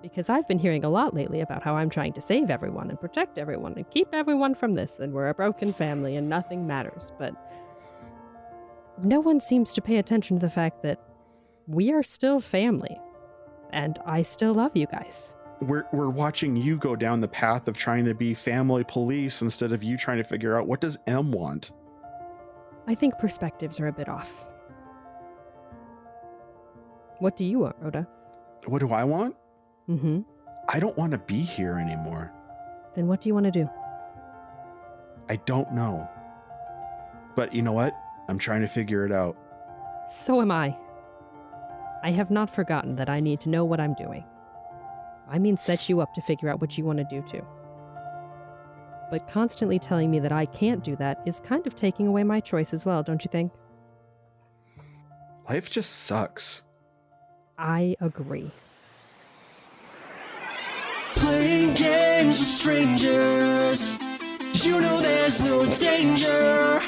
Because I've been hearing a lot lately about how I'm trying to save everyone and protect everyone and keep everyone from this, and we're a broken family and nothing matters. But no one seems to pay attention to the fact that we are still family, and I still love you guys. We're watching you go down the path of trying to be family police instead of you trying to figure out what does M want. I think perspectives are a bit off. What do you want, Rhoda? What do I want? Mm-hmm. I don't want to be here anymore. Then what do you want to do? I don't know. But you know what? I'm trying to figure it out. So am I. I have not forgotten that I need to know what I'm doing. I mean, set you up to figure out what you want to do too. But constantly telling me that I can't do that is kind of taking away my choice as well, don't you think? Life just sucks. I agree. Playing games with strangers, you know there's no danger.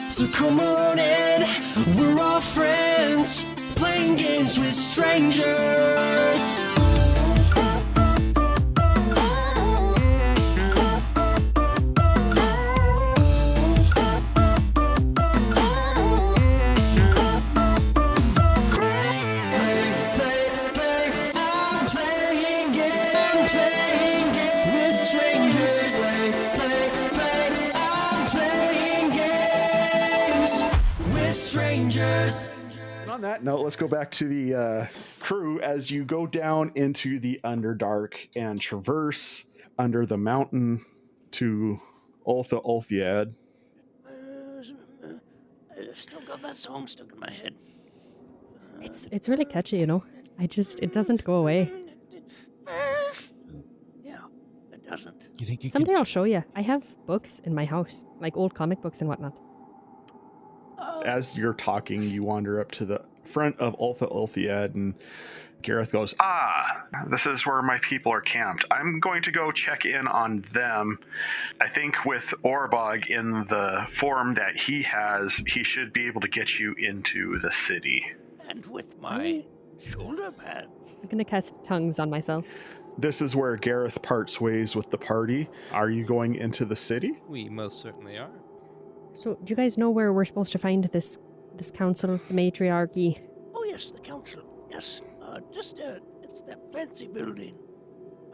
So come on in, we're all friends. Playing games with strangers. On that note, let's go back to the crew as you go down into the Underdark and traverse under the mountain to Ultha. I've still got that song stuck in my head. It's really catchy, you know. It doesn't go away. Yeah, it doesn't. You think you Someday I'll show you. I have books in my house, like old comic books and whatnot. As you're talking, you wander up to the front of Ultha, and Gareth goes, this is where my people are camped. I'm going to go check in on them. I think with Orbog in the form that he has, he should be able to get you into the city. And with my shoulder pads. I'm gonna cast tongues on myself. This is where Gareth parts ways with the party. Are you going into the city? We most certainly are. So, do you guys know where we're supposed to find this council, the matriarchy? Oh yes, the council. Yes, it's that fancy building.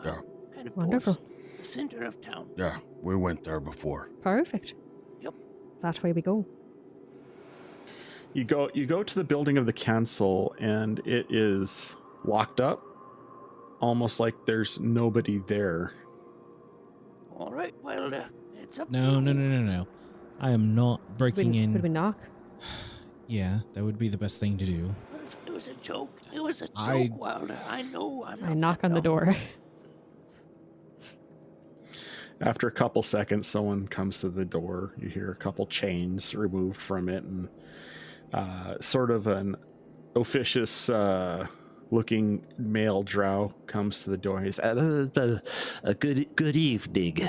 Yeah. Kind of Wonderful. The center of town. Yeah, we went there before. Perfect. Yep. That way we go. You go to the building of the council, and it is locked up, almost like there's nobody there. All right, well, it's up. No. I am not breaking in. Could we knock? Yeah, that would be the best thing to do. It was a joke. It was a joke, Wilder. I know. I knock on the door. After a couple seconds, someone comes to the door. You hear a couple chains removed from it, and sort of an officious looking male drow comes to the door. He's good evening.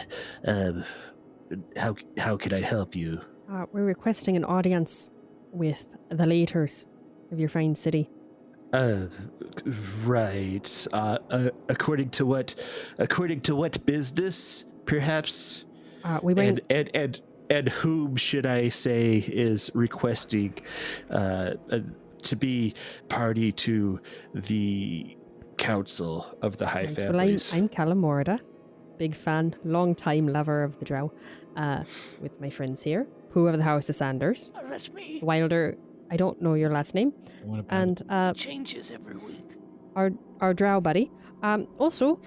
How can I help you? We're requesting an audience with the leaders of your fine city. Right. According to what business, perhaps? We bring... And whom should I say is requesting to be party to the Council of the High Families? Well, I'm Callum Morda, big fan, long-time lover of the drow, with my friends here. Pooh of the House of Sanders. Oh, that's me. Wilder, I don't know your last name. And changes every week. Our drow buddy. Also,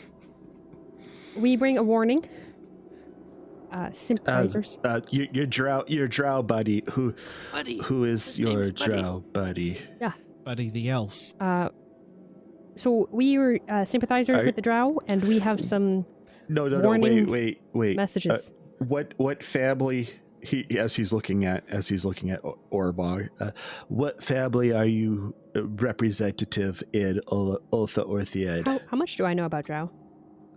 we bring a warning. Sympathizers. Your drow buddy. Who is His your name's drow buddy? Yeah. Buddy the elf. So we are sympathizers with the drow, and we have some warning wait. messages. What family? As he's looking at Orbog, what family are you representative in Orthead? How much do I know about drow?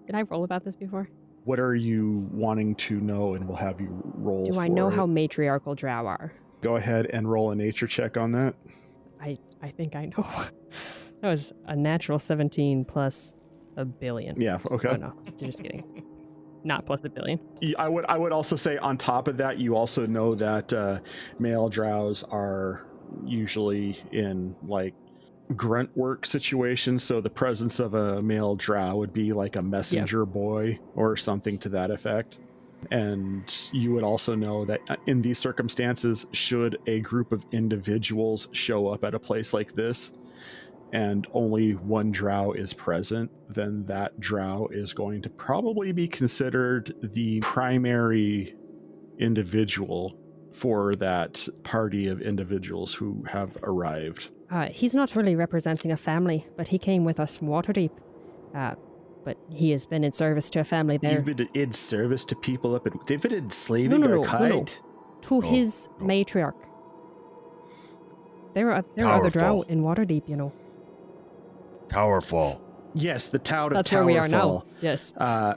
Did I roll about this before? What are you wanting to know, and we'll have you roll. Do I know how matriarchal drow are? Go ahead and roll a nature check on that. I think I know. That was a natural 17 plus 1 billion. Yeah, okay. Oh, no, just kidding. Not plus 1 billion. I would also say on top of that, you also know that male drows are usually in like grunt work situations, so the presence of a male drow would be like a messenger boy or something to that effect. And you would also know that in these circumstances, should a group of individuals show up at a place like this and only one drow is present, then that drow is going to probably be considered the primary individual for that party of individuals who have arrived. He's not really representing a family, but he came with us from Waterdeep. But he has been in service to a family there. You've been in service to people up at... They've been enslaving our kind? To his matriarch. There are other drow in Waterdeep, you know. Towerfall. Yes, the town of Towerfall. That's where we are now. Yes. No,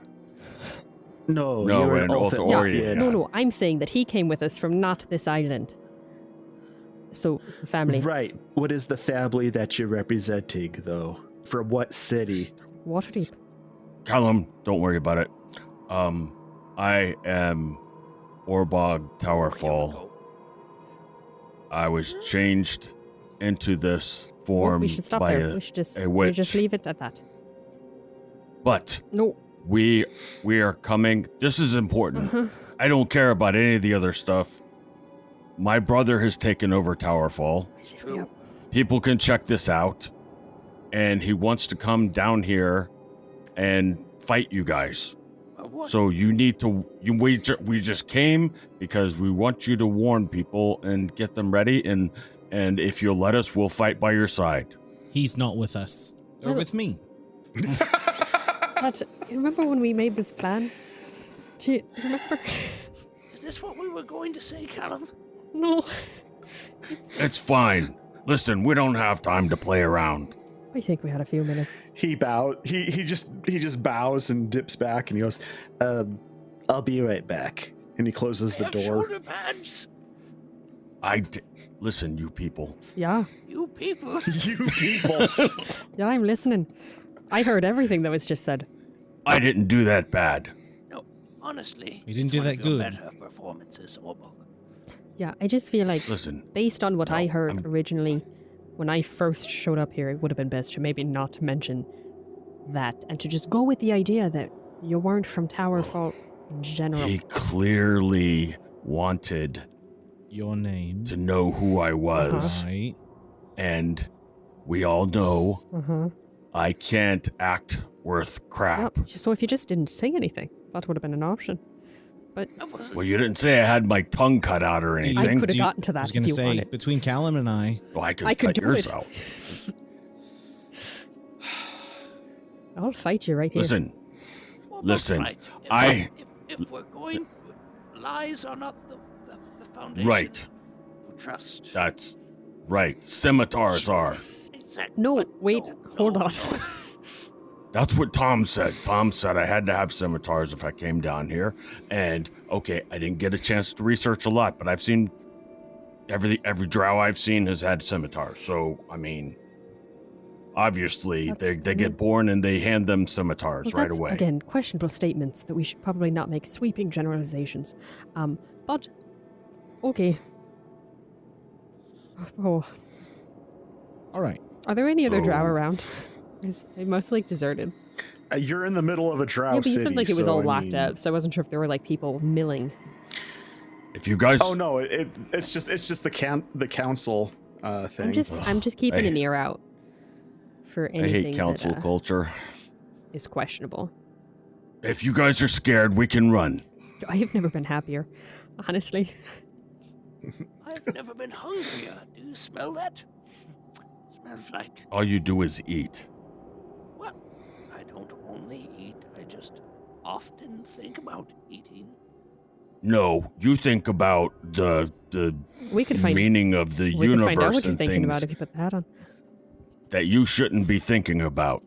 we're in Ultha. Orthead. No, I'm saying that he came with us from not this island. So, family. Right. What is the family that you're representing, though? From what city? Waterdeep. Callum, don't worry about it. I am Orbog Towerfall. I was changed into this form we should stop by there. We should just leave it at that. But no, we are coming. This is important. I don't care about any of the other stuff. My brother has taken over Towerfall. Yep. People can check this out. And he wants to come down here and fight you guys. So you need to... We just came because we want you to warn people and get them ready. And if you'll let us, we'll fight by your side. He's not with us. Or with me. But remember when we made this plan? Do you remember? Is this what we were going to say, Callum? No. It's fine. Listen, we don't have time to play around. I think we had a few minutes. He just bows and dips back and he goes, I'll be right back. And he closes the door. Shoulder pads. Listen, you people. Yeah. You people. You people. Yeah, I'm listening. I heard everything that was just said. I didn't do that bad. No, honestly. You didn't do that good. Better performances, Orbog. Yeah, I just feel like, listen, based on what I heard originally, when I first showed up here, it would have been best to maybe not mention that and to just go with the idea that you weren't from Towerfall in general. He clearly wanted your name to know who I was. Right. And we all know I can't act worth crap. Well, so if you just didn't say anything, that would have been an option. But well, you didn't say I had my tongue cut out or anything. I could have gotten to that. I was going to say, between Callum and I could cut yours out. I'll fight you right here. Listen, right. If we're going, lies are not the foundation. Right. For trust. That's right. Scimitars are. Exactly. No, wait, hold on. That's what Tom said. Tom said I had to have scimitars if I came down here. And, okay, I didn't get a chance to research a lot, but I've seen... Every drow I've seen has had scimitars. So, I mean... Obviously, they get born and they hand them scimitars right away. Again, questionable statements that we should probably not make sweeping generalizations. But... Okay. Oh. All right. Are there any other drow around? They mostly deserted. You're in the middle of a drow yeah, but you city. said like it was all locked up, so I wasn't sure if there were like people milling. If you guys... Oh no, it's just the council thing. I'm just keeping an ear out for anything. I hate council culture. Is questionable. If you guys are scared, we can run. I have never been happier, honestly. I've never been hungrier. Do you smell that? Smells like... All you do is eat. Well, I don't only eat. I just often think about eating. No, you think about the meaning of the universe we can find out what you're and thinking things about if you put the hat on. That you shouldn't be thinking about.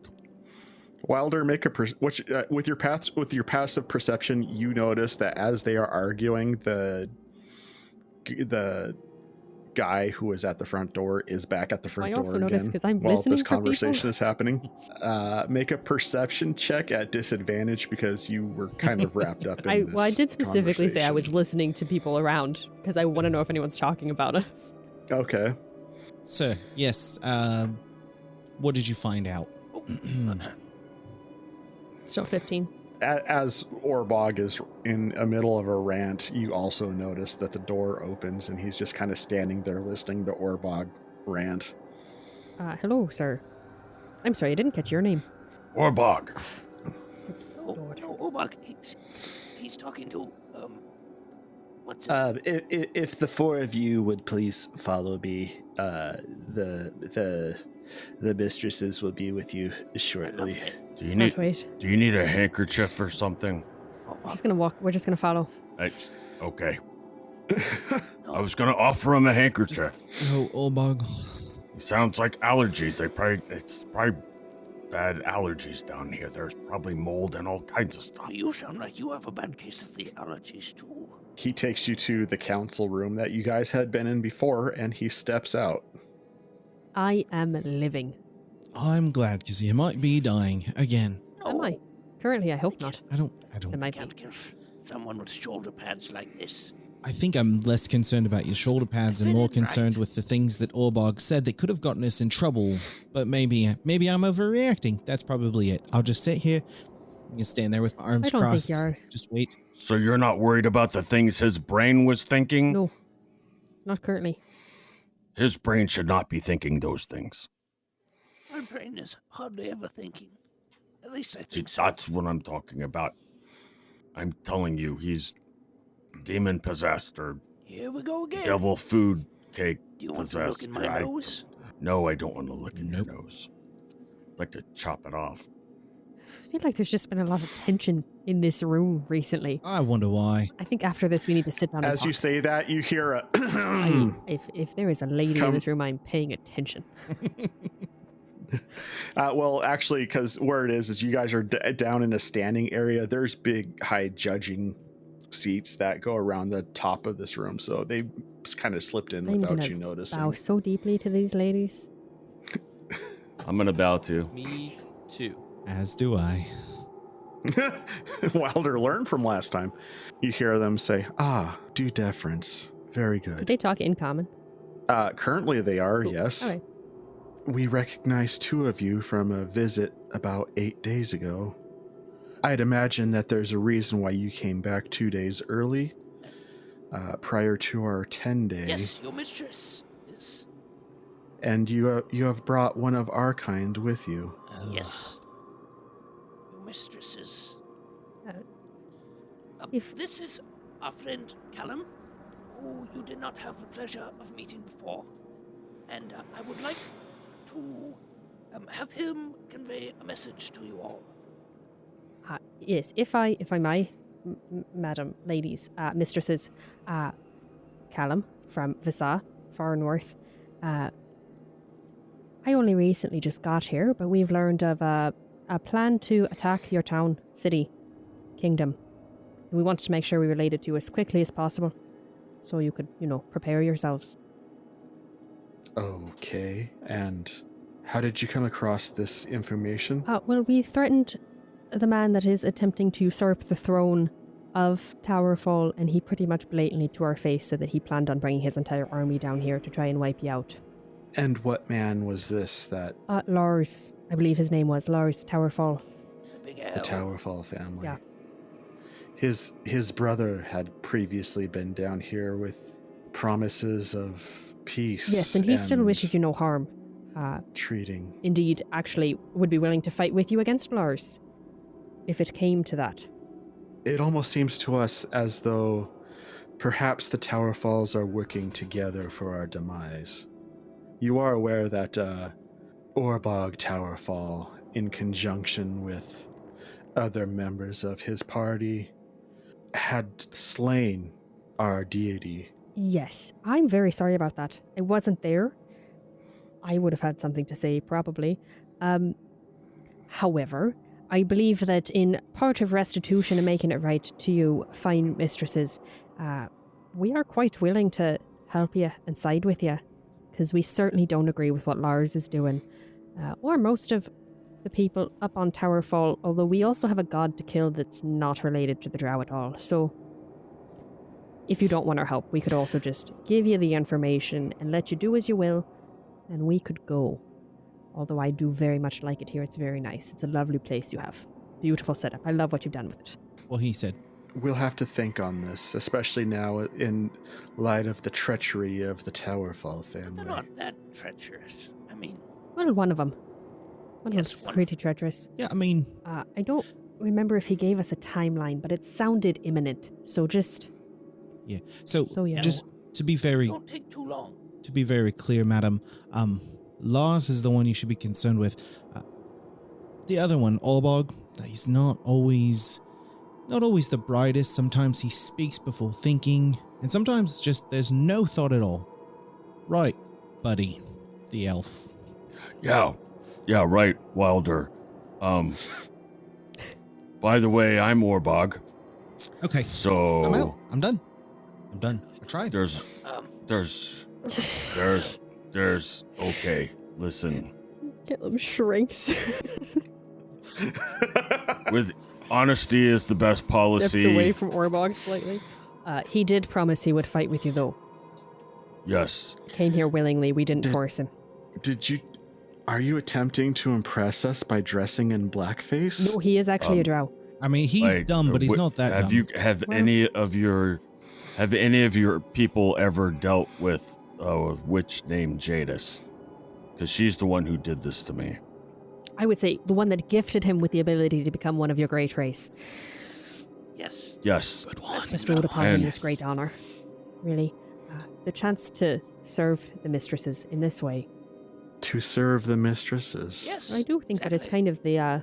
Wilder, make with your passive perception, you notice that as they are arguing, the guy who was at the front door is back at the front I door also again noticed because I'm while listening this for people. conversation is happening. Make a perception check at disadvantage because you were kind of wrapped up in this I did specifically say I was conversation. listening to people around because I want to know if anyone's talking about us. Okay. Sir, yes. What did you find out? Still 15. As Orbog is in the middle of a rant, you also notice that the door opens and he's just kind of standing there listening to Orbog rant. Hello, sir. I'm sorry, I didn't catch your name. Orbog. No, Obak, he's talking to, what's his If the four of you would please follow me, the mistresses will be with you shortly. Do you Can't need wait. Do you need a handkerchief or something? We're just gonna walk. We're just gonna follow. Okay. I was gonna offer him a handkerchief. Oh, Olbog. He sounds like allergies. It's probably bad allergies down here. There's probably mold and all kinds of stuff. You sound like you have a bad case of the allergies, too. He takes you to the council room that you guys had been in before, and he steps out. I am living. I'm glad, because you might be dying again. No, Am I? Currently, I hope not. I don't. It might be. can't kill someone with shoulder pads like this. I think I'm less concerned about your shoulder pads and more concerned with the things that Orbog said that could have gotten us in trouble. But maybe I'm overreacting. That's probably it. I'll just sit here. You can stand there with my arms I don't crossed. think you are. Just wait. So you're not worried about the things his brain was thinking? No, not currently. His brain should not be thinking those things. My brain is hardly ever thinking. At least I See, think so. that's what I'm talking about. I'm telling you, he's demon possessed or Here we go again. devil food cake Do you want to look possessed. in my nose? No, I don't want to look in your Nope. nose. I'd like to chop it off. I feel like there's just been a lot of tension in this room recently. I wonder why. I think after this, we need to sit down and As talk. you say that, you hear a If there is a lady in Come- this room, I'm paying attention. well, actually, because where it is you guys are down in a standing area. There's big, high judging seats that go around the top of this room, so they kind of slipped in I'm without gonna you noticing. bow so deeply to these ladies. I'm gonna bow too. Me too. As do I. Wilder learned from last time. You hear them say, do deference. Very Did good. they talk in common? Currently they are, Cool. yes. All right. We recognize two of you from a visit about 8 days ago. I'd imagine that there's a reason why you came back 2 days early, prior to our 10-day. Yes, your mistress is. And you have brought one of our kind with you. Yes. Your mistress is. if- This is our friend Callum, who you did not have the pleasure of meeting before. And I would like to have him convey a message to you all. Yes, if I may, madam, ladies, mistresses, Callum from Visa, far north. I only recently just got here, but we've learned of a plan to attack your town, city, kingdom. We wanted to make sure we related to you as quickly as possible, so you could, prepare yourselves. Okay, and how did you come across this information? Well, we threatened the man that is attempting to usurp the throne of Towerfall, and he pretty much blatantly to our face said that he planned on bringing his entire army down here to try and wipe you out. And what man was this that Lars, I believe his name was Lars Towerfall. The big the L. Towerfall family? Yeah. His brother had previously been down here with promises of peace. Yes, and he still wishes you no harm. Treating. Indeed, actually, would be willing to fight with you against Lars, if it came to that. It almost seems to us as though perhaps the Towerfalls are working together for our demise. You are aware that Orbog Towerfall, in conjunction with other members of his party, had slain our deity. Yes, I'm very sorry about that. I wasn't there. I would have had something to say, probably. However, I believe that in part of restitution and making it right to you, fine mistresses, we are quite willing to help you and side with you, because we certainly don't agree with what Lars is doing, or most of the people up on Towerfall, although we also have a god to kill that's not related to the drow at all. So if you don't want our help, we could also just give you the information and let you do as you will, and we could go. Although I do very much like it here. It's very nice. It's a lovely place you have. Beautiful setup. I love what you've done with it. Well, he said. We'll have to think on this, especially now in light of the treachery of the Towerfall family. They're not that treacherous. I mean, Well, one of them. One Yes, of them's one. pretty treacherous. Yeah, I mean, I don't remember if he gave us a timeline, but it sounded imminent. So just... yeah. So, So, yeah. just to be very don't take too long. clear, madam, Lars is the one you should be concerned with. The other one, Orbog, he's not always the brightest. Sometimes he speaks before thinking, and sometimes just there's no thought at all. Right, buddy, the elf. Yeah, right, Wilder. By the way, I'm Orbog. Okay, So I'm out. I'm done. I tried. There's okay, listen. Caleb shrinks. With honesty is the best Steps policy. away from Orbog slightly. He did promise he would fight with you, though. Yes. Came here willingly. We didn't force him. Are you attempting to impress us by dressing in blackface? No, he is actually a drow. I mean, he's Like, dumb, but he's not that dumb. Have Well- any of your people ever dealt with a witch named Jadis? Because she's the one who did this to me. I would say the one that gifted him with the ability to become one of your great race. Yes. Yes. Bestowed upon him And- this great honor. Really. The chance to serve the mistresses in this way. To serve the mistresses. Yes. I do think that is exactly. kind of the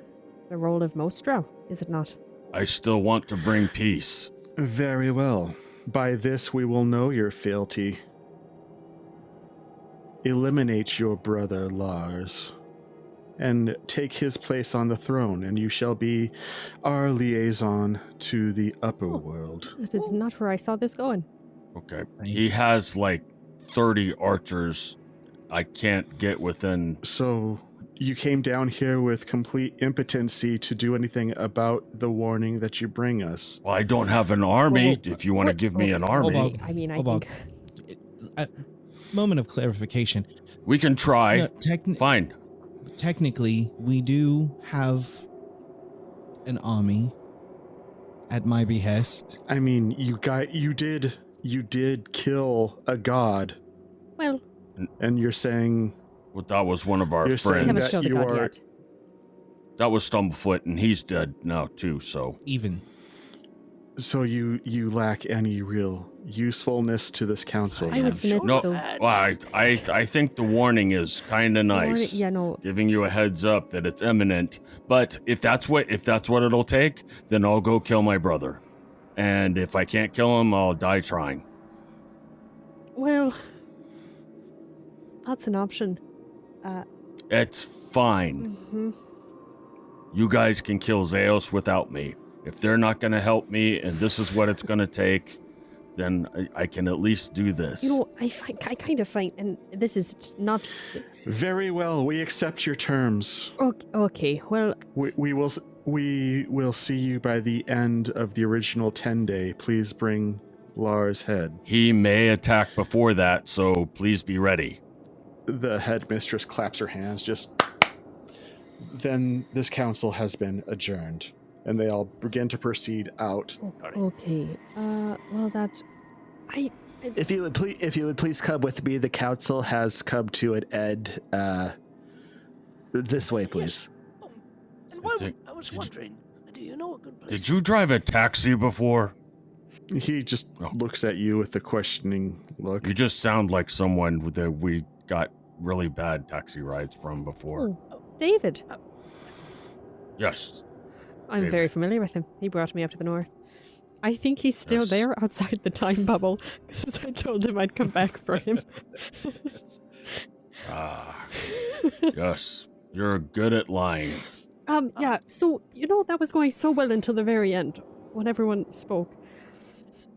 role of most drow, is it not? I still want to bring peace. Very well. By this we will know your fealty. Eliminate your brother Lars, and take his place on the throne, and you shall be our liaison to the upper world. That is not where I saw this going. Okay. He has like 30 archers. I can't get within. So you came down here with complete impotency to do anything about the warning that you bring us. Well, I don't have an army. Well, if you want to give me an army, Orbog, I mean, I Orbog, think... moment of clarification. we can try. No, Fine. technically, we do have an army at my behest. I mean, you did kill a god, Well, and you're saying Well, that was one of our You're saying we friends. haven't that killed the you god are- yet. That was Stumblefoot, and he's dead now too. So Even. so you lack any real usefulness to this council. I would then? submit no. though. Well, I think the warning is kind of nice. Yeah, no. Giving you a heads up that it's imminent. But if that's what it'll take, then I'll go kill my brother. And if I can't kill him, I'll die trying. Well, that's an option. It's fine. Mhm. You guys can kill Zeus without me. If they're not going to help me, and this is what it's going to take, then I can at least do this. You know, I kind of find, and this is not... Very well, we accept your terms. Okay, well, We will see you by the end of the original 10-day. Please bring Lars' head. He may attack before that, so please be ready. The headmistress claps her hands. Then this council has been adjourned, and they all begin to proceed out. okay. Well, that... If you would please come with me, the council has come to an end. This way, please. Oh, and while Did- I was did you- wondering, do you know a good place? Did you drive a taxi before? He just Oh. looks at you with a questioning look. You just sound like someone that we got really bad taxi rides from before. David. Yes. I'm David. very familiar with him. He brought me up to the north. I think he's still Yes. there outside the time bubble, because I told him I'd come back for him. Yes. You're good at lying. Yeah, so, that was going so well until the very end, when everyone spoke.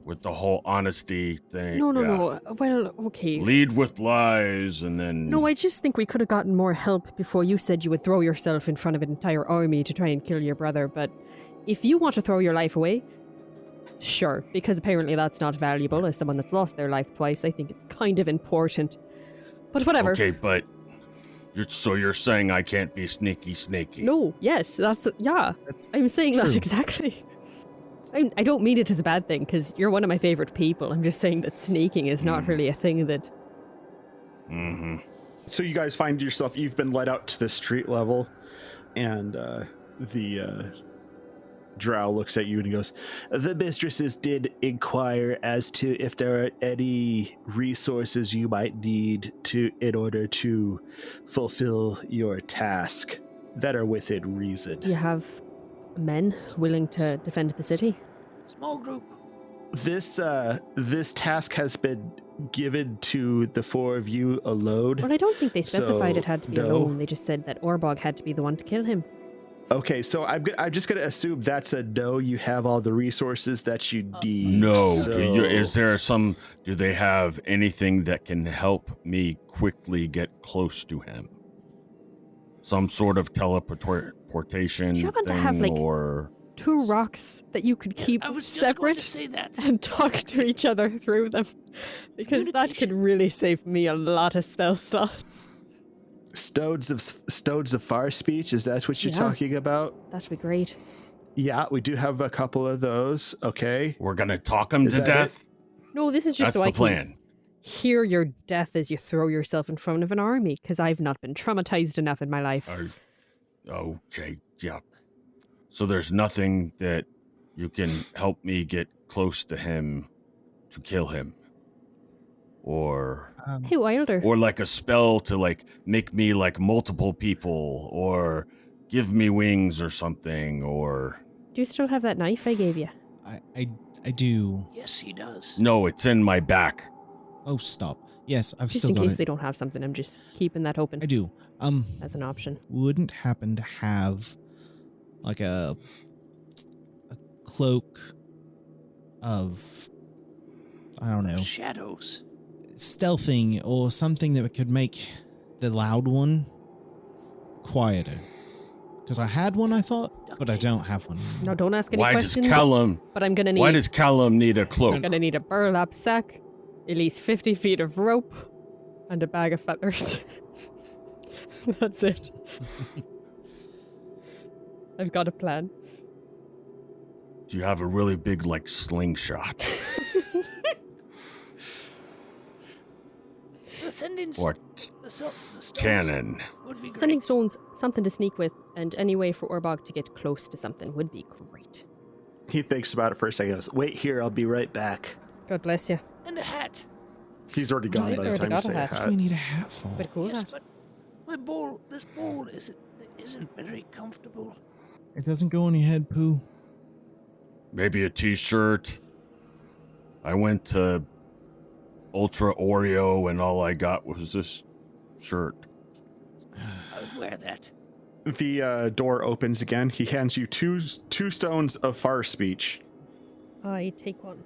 with the whole honesty thing. No. Yeah. Well, okay. Lead with lies and then. No, I just think we could have gotten more help before you said you would throw yourself in front of an entire army to try and kill your brother. But if you want to throw your life away, sure, because apparently that's not valuable. As someone that's lost their life twice, I think it's kind of important. But whatever. Okay, but you're saying I can't be sneaky? No, yes, yeah. I'm saying that true. exactly. I don't mean it as a bad thing, because you're one of my favorite people. I'm just saying that sneaking is not really a thing that... Mm-hmm. So you guys find yourself, you've been led out to the street level, and the drow looks at you and he goes, The mistresses did inquire as to if there are any resources you might need in order to fulfill your task that are within reason. Do you have men willing to defend the city? Small group. This task has been given to the four of you alone. Well, I don't think they specified So, it had to be no. alone. They just said that Orbog had to be the one to kill him. Okay, so I'm just gonna assume that's a no. You have all the resources that you need. No. So, Do they have anything that can help me quickly get close to him? Some sort of teleportation Do you happen to thing, have, like, or 2 rocks that you could keep I was just going to separate say that. and talk to each other through them? Because that could really save me a lot of spell slots. stones of far speech. Is that what you're Yeah. talking about? That'd be great. Yeah, we do have a couple of those. Okay. we're gonna talk him Is to that death? No, this is just That's so the I plan. can hear your death as you throw yourself in front of an army, because I've not been traumatized enough in my life. Okay, yeah. So there's nothing that you can help me get close to him to kill him, or Hey, Wilder. like a spell to like make me like multiple people, or give me wings or something, or Do you still have that knife I gave you? I do. Yes, he does. no, it's in my back. Oh, stop. Yes, I've Just still in got case it. they don't have something, I'm just keeping that open I do. as an option. Wouldn't happen to have like a cloak of, I don't know, Shadows. stealthing or something that could make the loud one quieter. Because I had one, I thought, but I don't have one. No, don't ask any Why does questions. Callum? But I'm gonna need. Why does Callum need a cloak? I'm gonna need a burlap sack, at least 50 feet of rope, and a bag of feathers. That's it. I've got a plan. Do you have a really big like slingshot Sending or the stones cannon? would be great. Sending stones, something to sneak with, and any way for Orbog to get close to something would be great. He thinks about it for a second. Goes, wait here. I'll be right back. God bless you. And a hat. he's already gone He's by the already time you got a say hat. What do hat. we need a hat for? But cool. Yes, hat. but this bowl isn't very comfortable. It doesn't go on your head, Pooh. Maybe a t-shirt. I went to Ultra Oreo and all I got was this shirt. I would wear that. The door opens again. He hands you two stones of far speech, I take one.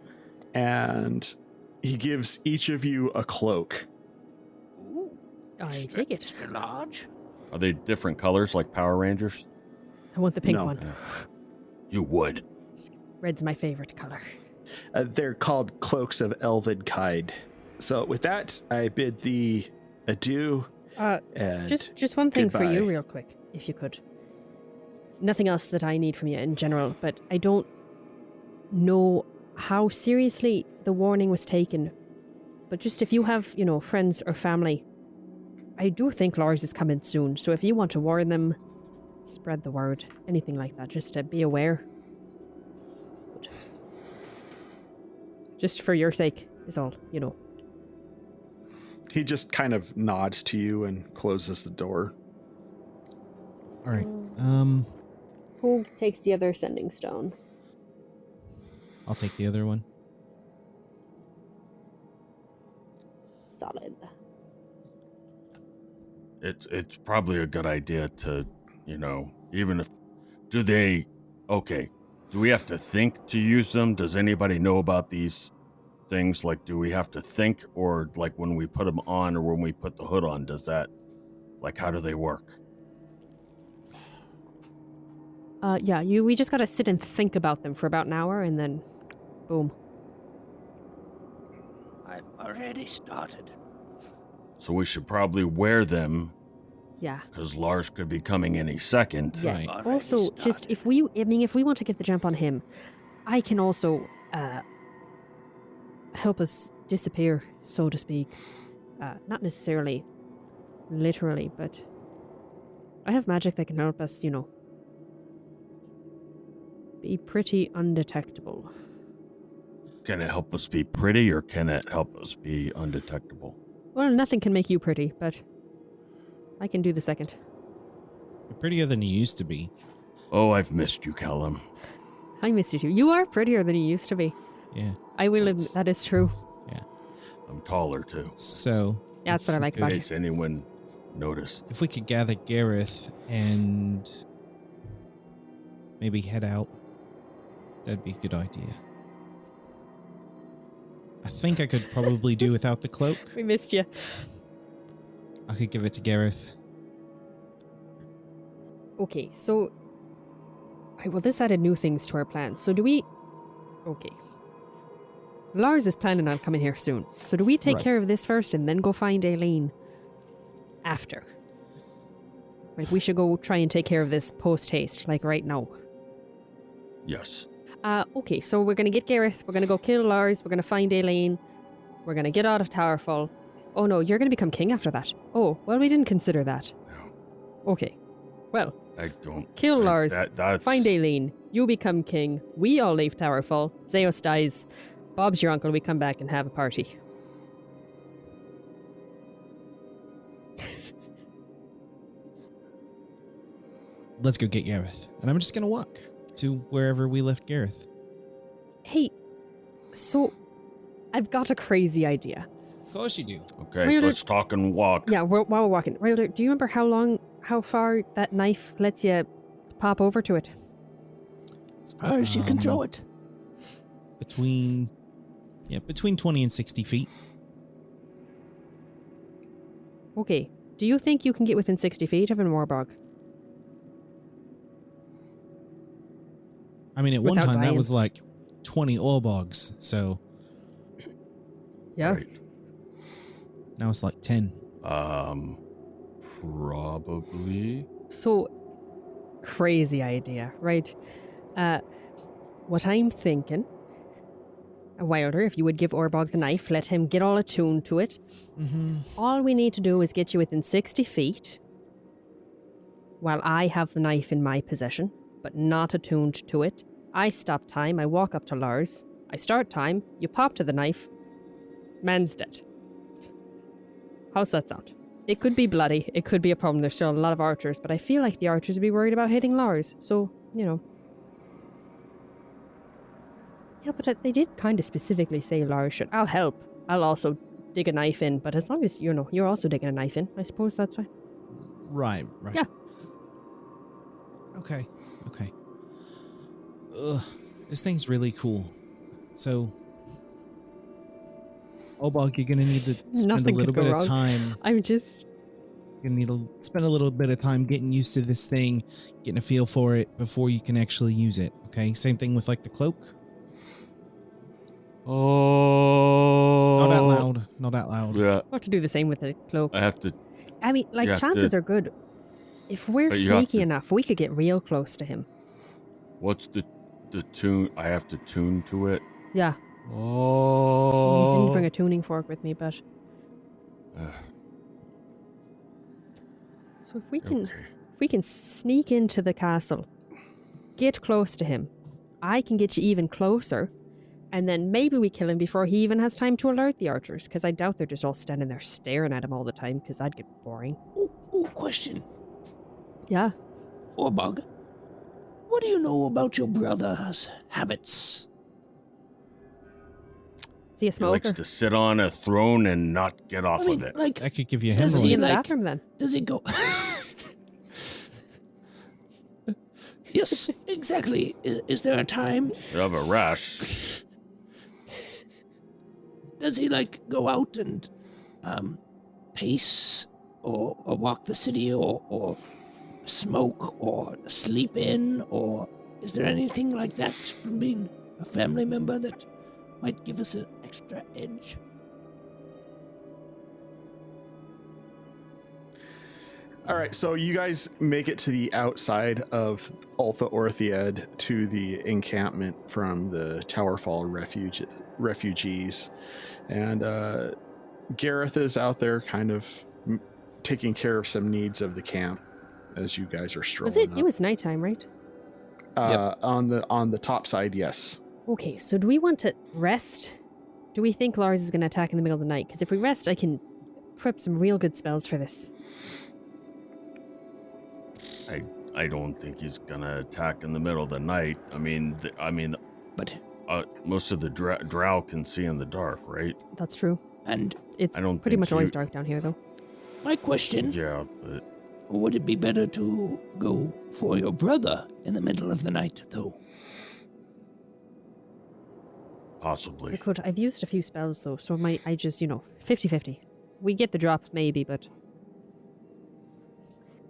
and he gives each of you a cloak. Ooh. I take it. Extra large. Are they different colors like Power Rangers? I want the pink No. one. You would. Red's my favorite color. They're called cloaks of elven kind. So with that, I bid thee adieu. And Just one thing for you goodbye. real quick, if you could. Nothing else that I need from you in general, but I don't know how seriously the warning was taken. But just if you have, friends or family, I do think Lars is coming soon. So if you want to warn them, spread the word, anything like that, just to be aware. Just for your sake is all, He just kind of nods to you and closes the door. All right. Who takes the other sending stone? I'll take the other one. Solid. It's probably a good idea to, even if do Do we have to think to use them? Does anybody know about these things? Like, do we have to think, or like when we put them on or when we put the hood on, does that, like, how do they work? Yeah, we just gotta sit and think about them for about an hour and then boom. I've already started. So we should probably wear them Yeah. because Lars could be coming any second. Yes. Already Also, just started. if we want to get the jump on him, I can also help us disappear, so to speak. Not necessarily literally, but I have magic that can help us, be pretty undetectable. Can it help us be pretty, or can it help us be undetectable? Well, nothing can make you pretty, but I can do the second. You're prettier than you used to be. Oh, I've missed you, Callum. I missed you too. You are prettier than you used to be. Yeah. I will admit that is true. I'm taller, too. So. Yeah, that's what I like In about you. case anyone noticed. If we could gather Gareth and maybe head out, that'd be a good idea. I think I could probably do without the cloak. We missed you. I could give it to Gareth. Okay, so... well, this added new things to our plan. So do we... Okay. Lars is planning on coming here soon. So do we take Right. care of this first and then go find Aileen after? Like, we should go try and take care of this post-haste, like right now. Yes. Okay, so we're gonna get Gareth, we're gonna go kill Lars, we're gonna find Aileen, we're gonna get out of Towerfall. Oh no, you're gonna become king after that. Oh, well, we didn't consider that. No, Okay. Well, I don't. kill Lars, That's, find Aileen, you become king, we all leave Towerfall, Zeus dies, Bob's your uncle, we come back and have a party. Let's go get Gareth. And I'm just going to walk to wherever we left Gareth. Hey, so I've got a crazy idea. Of course you do. Okay, Wilder- let's talk and walk. Yeah, while we're walking. Wilder, do you remember how far that knife lets you pop over to it? As far as you can throw it. Between 20 and 60 feet. Okay, do you think you can get within 60 feet of a Morbog? I mean, at one Without time that dying. was like 20 Orbogs, so Yeah. Right. now it's like 10. Probably. So, crazy idea, right? What I'm thinking, Wilder, if you would give Orbog the knife, let him get all attuned to it. Mm-hmm. All we need to do is get you within 60 feet while I have the knife in my possession, but not attuned to it. I stop time, I walk up to Lars, I start time, you pop to the knife, man's dead. How's that sound? It could be bloody, it could be a problem, there's still a lot of archers, but I feel like the archers would be worried about hitting Lars, so, Yeah, but they did kind of specifically say Lars should. I'll help. I'll also dig a knife in, but as long as, you're also digging a knife in, I suppose that's fine. Right. Yeah. Okay. Ugh, this thing's really cool. So, Obog, you're gonna need to spend Nothing a little could go bit of wrong. time. I'm just... You're gonna need to spend a little bit of time getting used to this thing, getting a feel for it before you can actually use it. Okay. Same thing with like the cloak. Oh. Not out loud. Yeah, I'll have to do the same with the cloaks. I have to. I mean, like, you have chances to- are good. If we're But you have sneaky to- enough, we could get real close to him. What's the tune? I have to tune to it. Yeah. Oh. He didn't bring a tuning fork with me, but... So if we can... Okay. If we can sneak into the castle, get close to him, I can get you even closer, and then maybe we kill him before he even has time to alert the archers, because I doubt they're just all standing there staring at him all the time, because that'd get boring. Ooh, question. Yeah. Orbog, what do you know about your brother's habits? Is he a He smoker? likes to sit on a throne and not get off I mean, of it. like, I could give you a Does Is he he in hemorrhoid. the like- bathroom then? does he go... Yes, exactly. Is there a time? You have a rash. Does he go out and pace or walk the city or smoke or sleep in, or is there anything like that from being a family member that might give us an extra edge? All right, so you guys make it to the outside of Ultha Orthead to the encampment from the Towerfall refugees. And Gareth is out there kind of taking care of some needs of the camp as you guys are strolling up. It was nighttime, right? Yep. On the top side, yes. Okay, so do we want to rest? Do we think Lars is going to attack in the middle of the night? Because if we rest, I can prep some real good spells for this. I don't think he's gonna attack in the middle of the night. But most of the drow can see in the dark, right? That's true. and It's I don't pretty think much always you- dark down here, though. my question, Yeah, but would it be better to go for your brother in the middle of the night, though? possibly. I could. I've used a few spells, though, so I just, 50-50. We get the drop, maybe, but...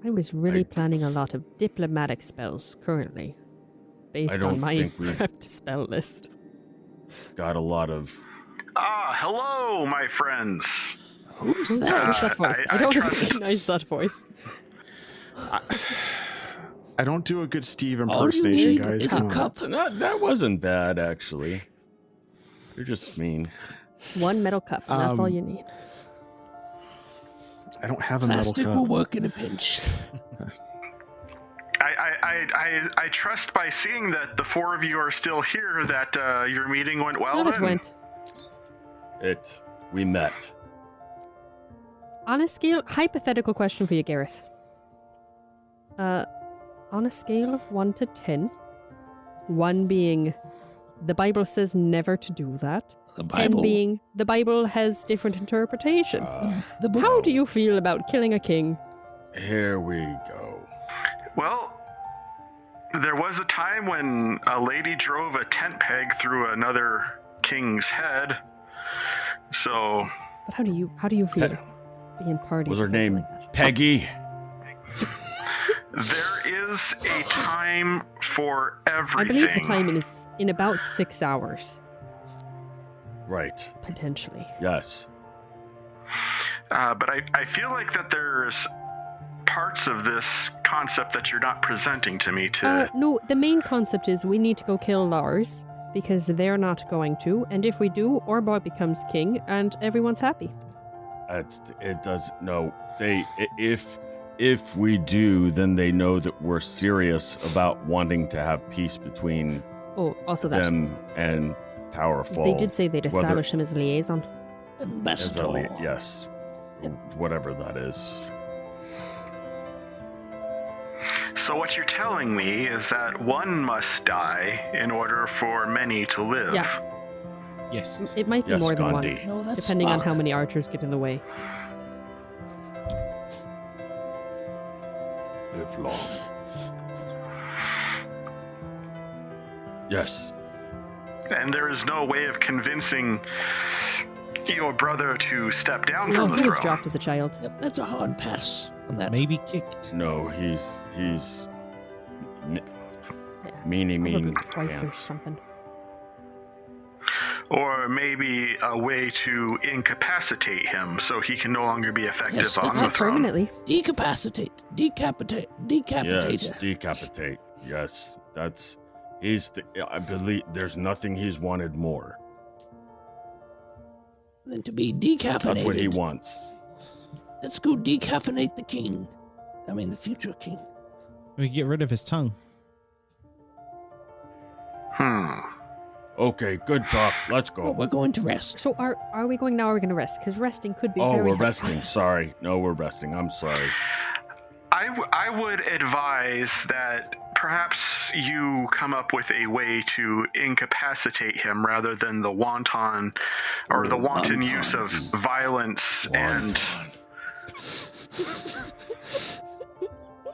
I was really planning a lot of diplomatic spells currently, based don't on my think we- prepped spell list. Got a lot of. Hello, my friends. Who's Who's that? that voice? I I don't trust- recognize that voice. I don't do a good Steve All you impersonation, need guys. is a Come on. cup. That wasn't bad, actually. You're just mean. One metal cup, and that's all you need. I don't have a metal Plastic cup. will work in a pinch. I trust by seeing that the four of you are still here that your meeting went well. Glad it then. went. We met. On a scale, hypothetical question for you, Gareth. On a scale of 1 to 10, 1 being the Bible says never to do that, The 10 Bible. being the Bible has different interpretations. The book. How do you feel about killing a king? Here we go. Well, there was a time when a lady drove a tent peg through another king's head. So But how do you feel being party Was to her something name like that? Peggy? there is a time for everything. I believe the timing is in about 6 hours, Right. potentially. Yes. But I feel like that there's parts of this concept that you're not presenting to me to... No, the main concept is we need to go kill Lars, because they're not going to, and if we do, Orba becomes king, and everyone's happy. It does. No. If we do, then they know that we're serious about wanting to have peace between Oh, also that. them and Towerfall. They did say they'd Whether- establish him as a liaison. as Ambassador. yes. Whatever that is. So what you're telling me is that one must die in order for many to live. Yeah. Yes. It might be Yes, more than Gandhi. one, No, that's depending on Spock. how many archers get in the way. Live long. Yes. And there is no way of convincing your brother to step down No, from the he was throne. dropped as a child. Yep, that's a hard pass on that. Maybe kicked. No, he's Yeah, meanie mean. probably twice or pants. something. Or maybe a way to incapacitate him so he can no longer be effective Yes, on that's the Not throne. permanently. Decapacitate. Decapitate. Yes, Decapitator. decapitate. Yes, that's. I believe there's nothing he's wanted more. Than to be decaffeinated. That's what he wants. Let's go decaffeinate the king. I mean, the future king. We get rid of his tongue. Okay, good talk. Let's Well, go. we're going to rest. So are we going now or are we going to rest? Because resting could be Oh, very we're helpful. resting. Sorry. No, we're resting. I'm sorry. I would advise that perhaps you come up with a way to incapacitate him rather than the wanton or the wanton use of violence and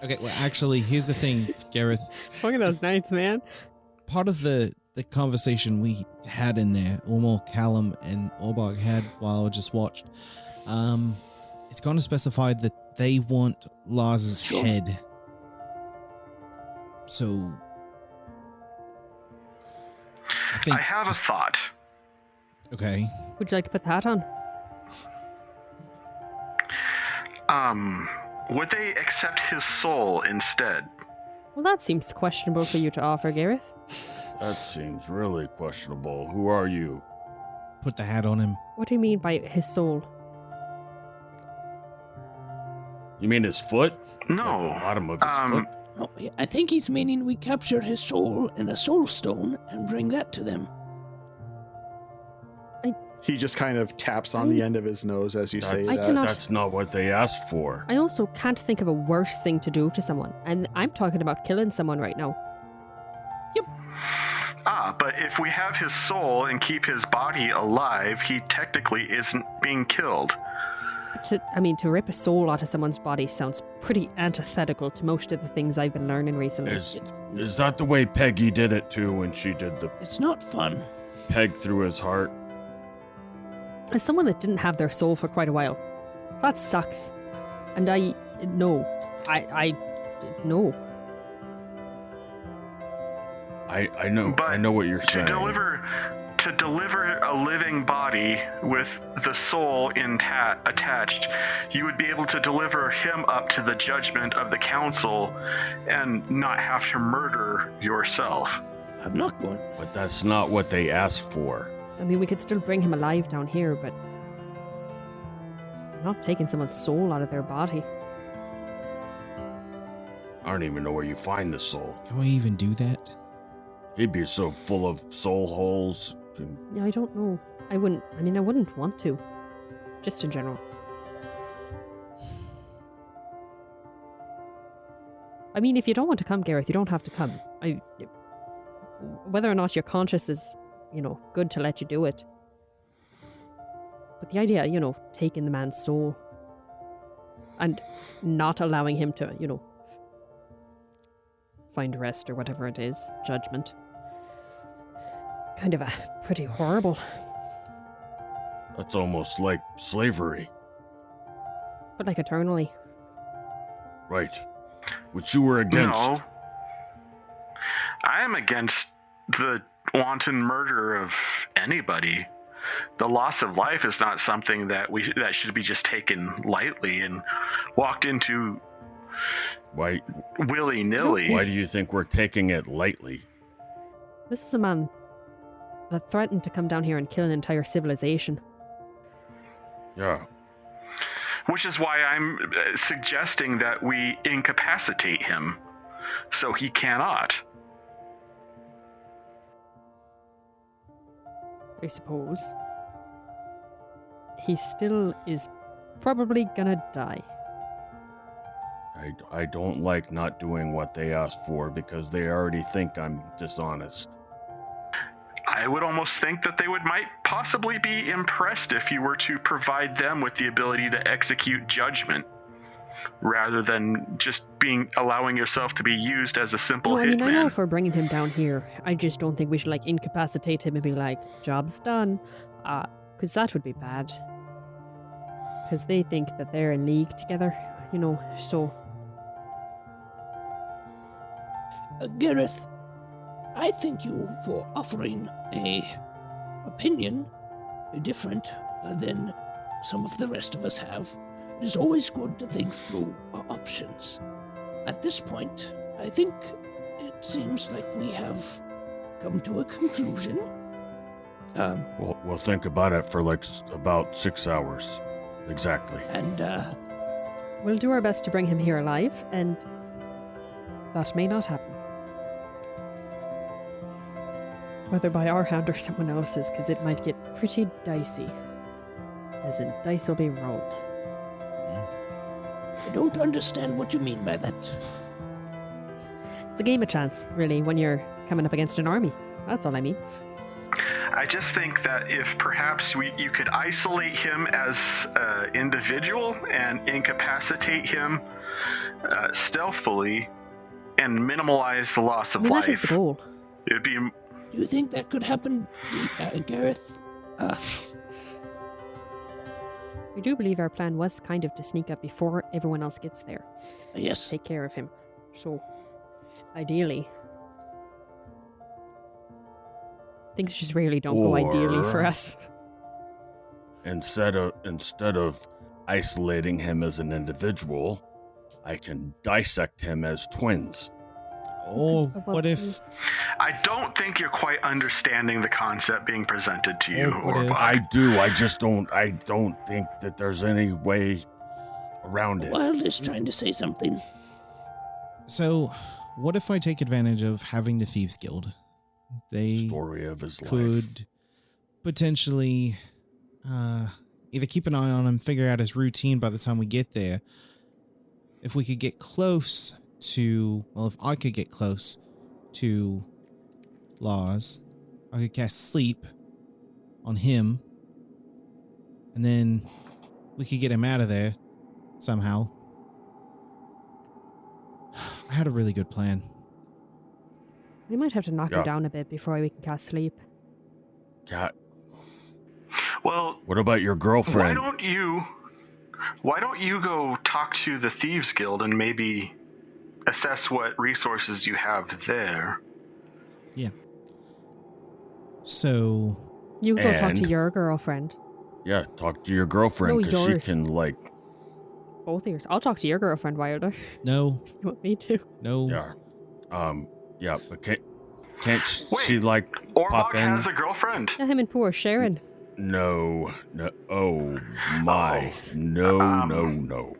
Okay, well, actually, here's the thing, Gareth. Look at those nights, man. Part of the conversation we had in there, or more Callum and Orbog had while I just watched, it's going to specify that they want Lars's head. So, I have a thought. Okay. Would you like to put the hat on? Would they accept his soul instead? Well, that seems questionable for you to offer, Gareth. That seems really questionable. Who are you? Put the hat on him. What do you mean by his soul? You mean his foot? No. Like the bottom of his foot? No, I think he's meaning we capture his soul in a soul stone and bring that to them. He just kind of taps on the end of his nose as you say that. That's not what they asked for. I also can't think of a worse thing to do to someone, and I'm talking about killing someone right now. But if we have his soul and keep his body alive, he technically isn't being killed. To rip a soul out of someone's body sounds pretty antithetical to most of the things I've been learning recently. Is that the way Peggy did it too when she did the It's not fun. peg through his heart? As someone that didn't have their soul for quite a while, that sucks. And no. I know. But I know what you're saying. To deliver a living body with the soul attached, you would be able to deliver him up to the judgment of the council and not have to murder yourself. I'm not going. But that's not what they asked for. I mean, we could still bring him alive down here, but I'm not taking someone's soul out of their body. I don't even know where you find the soul. Can we even do that? He'd be so full of soul holes. Yeah, I don't know. I wouldn't want to. Just in general. I mean, if you don't want to come, Gareth, you don't have to come. Whether or not your conscience is, good to let you do it. But the idea, taking the man's soul and not allowing him to, find rest or whatever it is, judgment. Kind of pretty horrible. That's almost like slavery. But like eternally. Right. Which you were against. No. I am against the wanton murder of anybody. The loss of life is not something that should be just taken lightly and walked into Why? willy-nilly. Why do you think we're taking it lightly? This is a man that threatened to come down here and kill an entire civilization. Yeah. Which is why I'm suggesting that we incapacitate him so he cannot. I suppose. He still is probably gonna die. I don't like not doing what they asked for because they already think I'm dishonest. I would almost think that they might possibly be impressed if you were to provide them with the ability to execute judgment, rather than just allowing yourself to be used as a simple hitman. I know if we're bringing him down here, I just don't think we should incapacitate him and be like, job's done, because that would be bad. Because they think that they're in league together, so. Gareth, I thank you for offering a opinion different than some of the rest of us have. It is always good to think through our options. At this point, I think it seems like we have come to a conclusion. We'll think about it for about 6 hours. Exactly. And, we'll do our best to bring him here alive, and that may not happen. Whether by our hand or someone else's, because it might get pretty dicey. As in, dice will be rolled. I don't understand what you mean by that. It's a game of chance, really, when you're coming up against an army. That's all I mean. I just think that if perhaps you could isolate him as an individual and incapacitate him stealthily and minimalize the loss of life. That is the goal. It'd be. Do you think that could happen, Gareth? We do believe our plan was kind of to sneak up before everyone else gets there. Yes. Take care of him. So, ideally, things just really don't go ideally for us. Instead of isolating him as an individual, I can dissect him as twins. Or what if... I don't think you're quite understanding the concept being presented to you. What if- I do. I don't think that there's any way around it. Wild is trying to say something. So, what if I take advantage of having the Thieves Guild? They Story of his could life. potentially either keep an eye on him, figure out his routine by the time we get there. If we could get close to, well, if I could get close to Lars, I could cast Sleep on him, and then we could get him out of there somehow. I had a really good plan. We might have to knock him Yeah. down a bit before we can cast sleep. Cat, Well, what about your why girlfriend? don't you go talk to the Thieves Guild and maybe assess what resources you have there? So, You can go talk to And- your girlfriend. Yeah, talk to your girlfriend No, because she yours. can Both of yours. I'll talk to your girlfriend, Wilder. no, You want me to? no. yeah, but can't Wait, she pop Orbog in? has a girlfriend. Yeah, him and poor Sharon. No, oh my, no.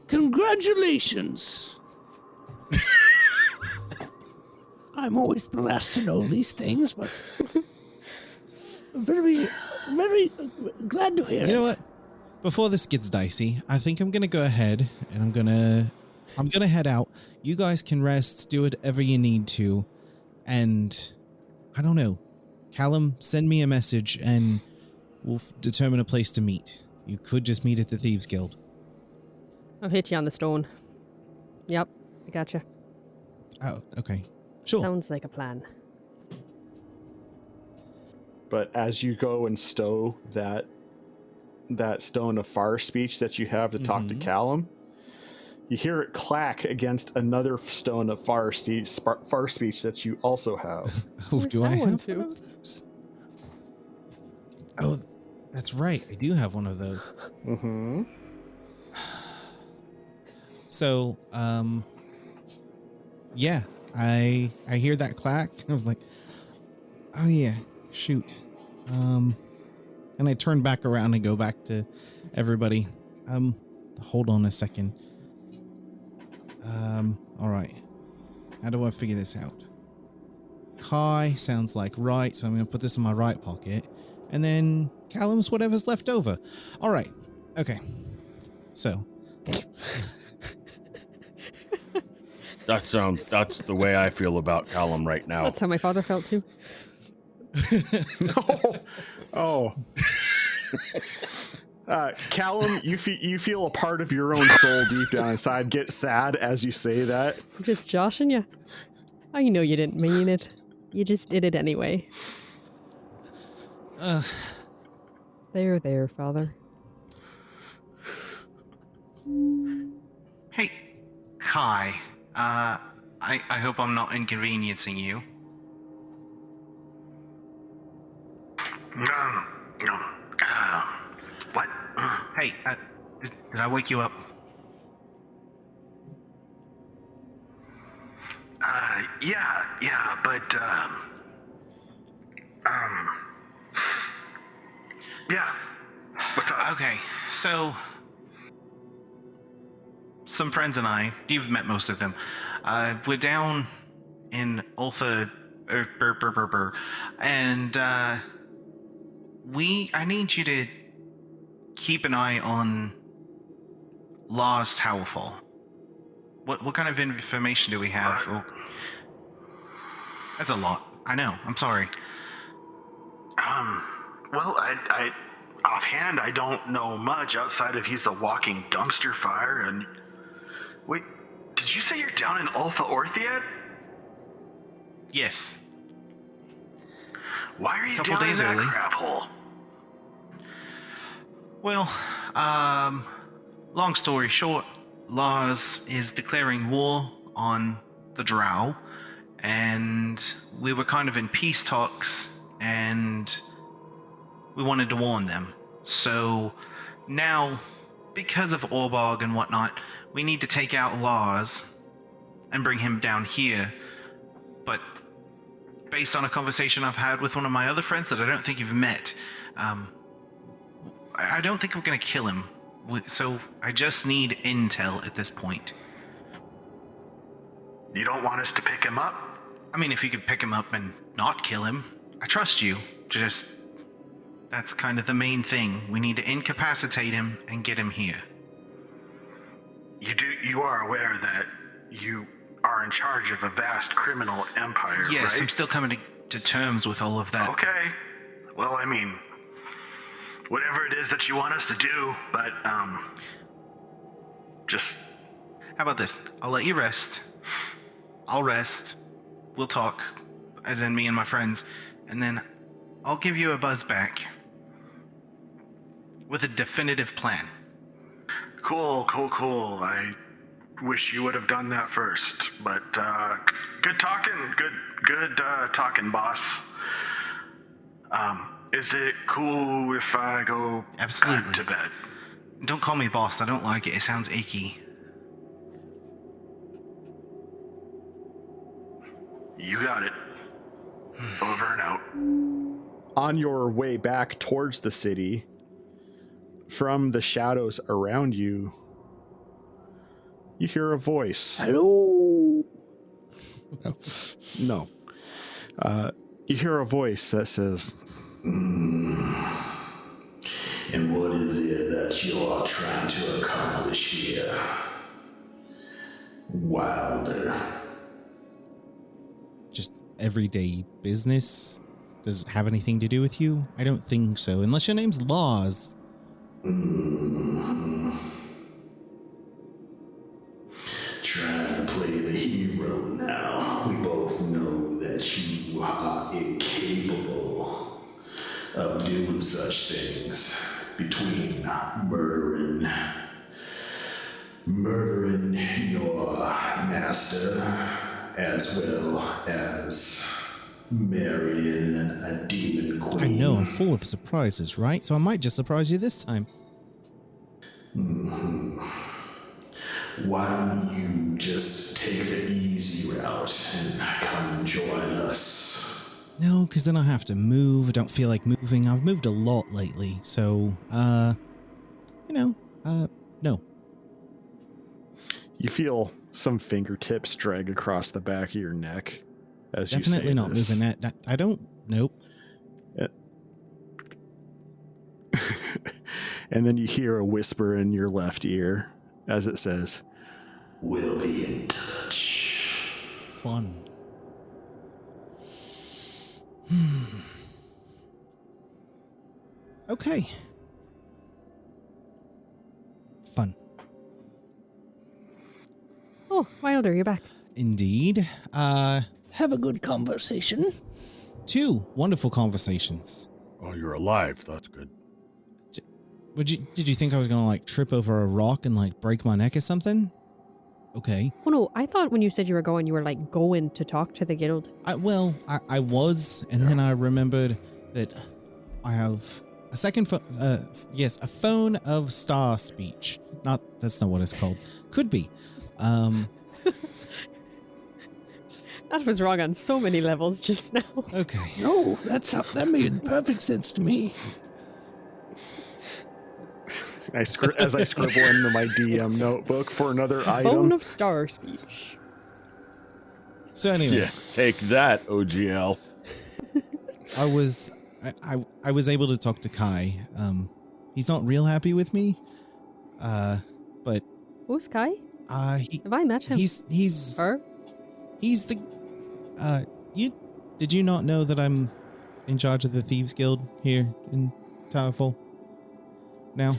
Congratulations! I'm always the last to know these things, but very, very glad to hear it. You know what? Before this gets dicey, I think I'm gonna go ahead and I'm gonna head out. You guys can rest, do whatever you need to, and I don't know. Callum, send me a message and we'll determine a place to meet. You could just meet at the Thieves Guild. I'll hit you on the stone. Yep, I gotcha. Oh, okay. Sure. Sounds like a plan. But as you go and stow that stone of fire speech that you have to talk to Callum, you hear it clack against another stone of fire speech that you also have. Oh, Where's do I that one have to? one of those? Oh, that's right. I do have one of those. Mm-hmm. So, yeah, I hear that clack. I was like, oh yeah, shoot. And I turn back around and go back to everybody. Hold on a second. All right. How do I figure this out? Kai sounds like right, so I'm going to put this in my right pocket. And then Callum's whatever's left over. All right. Okay. So. That's the way I feel about Callum right now. That's how my father felt too. Oh. Callum, you feel a part of your own soul deep down inside get sad as you say that. I'm just joshing you. I know you didn't mean it. You just did it anyway. There, father. Hey, Kai. I hope I'm not inconveniencing you. What? Hey, did I wake you up? Yeah, but, yeah. What's up? Okay, so some friends and I, you've met most of them, we're down in Ultha, and I need you to keep an eye on Lars Towerfall. What kind of information do we have? Oh, that's a lot. I know. I'm sorry. Well, I offhand, I don't know much outside of he's a walking dumpster fire. And wait, did you say you're down in Ultha Orthead? Yes. Why are you Couple down days in that early. crap hole? Well, long story short, Lars is declaring war on the Drow, and we were kind of in peace talks, and we wanted to warn them. So now, because of Orborg and whatnot, we need to take out Lars and bring him down here. But based on a conversation I've had with one of my other friends that I don't think you've met, I don't think we're going to kill him. So I just need intel at this point. You don't want us to pick him up? I mean, if you could pick him up and not kill him, I trust you. Just, that's kind of the main thing. We need to incapacitate him and get him here. You are aware that you are in charge of a vast criminal empire, Yes, right? I'm still coming to terms with all of that. Okay. Well, I mean, whatever it is that you want us to do, but, just... How about this? I'll let you rest. I'll rest. We'll talk, as in me and my friends, and then I'll give you a buzz back with a definitive plan. Cool. I wish you would have done that first, but, good talking, good talking, boss. Is it cool if I go Absolutely. back to bed? Don't call me boss. I don't like it. It sounds achy. You got it. Over and out. On your way back towards the city, from the shadows around you, you hear a voice. Hello. No. You hear a voice that says, And what is it that you're trying to accomplish here, Wilder? Just everyday business? Does it have anything to do with you? I don't think so, unless your name's Laws. Trying to play the hero now. We both know that you are incapable of doing such things. Between murdering your master as well as marrying a demon queen. I know, I'm full of surprises, right? So I might just surprise you this time. Why don't you just take the easy route and come join us? No, because then I have to move. I don't feel like moving. I've moved a lot lately, so, no. you feel some fingertips drag across the back of your neck as you say Definitely not this. moving that. I don't, nope. And then you hear a whisper in your left ear as it says, We'll be in touch. Fun. Okay. Fun. Oh, Wilder, you're back. Indeed. Have a good conversation. 2 wonderful conversations. Oh, you're alive. That's good. Did you think I was gonna like trip over a rock and like break my neck or something? Okay. Oh no, I thought when you said you were like going to talk to the guild. I was, and then I remembered that I have a second phone. Yes, a phone of star speech. That's not what it's called. Could be. That was wrong on so many levels just now. Okay. No, that made perfect sense to me. as I scribble into my DM notebook for another Phone item. of star speech. So anyway, Yeah, take that, OGL. I was able to talk to Kai. He's not real happy with me. But Who's Kai? Have I met him? He's Her? He's the did you not know that I'm in charge of the Thieves Guild here in Towerfall now?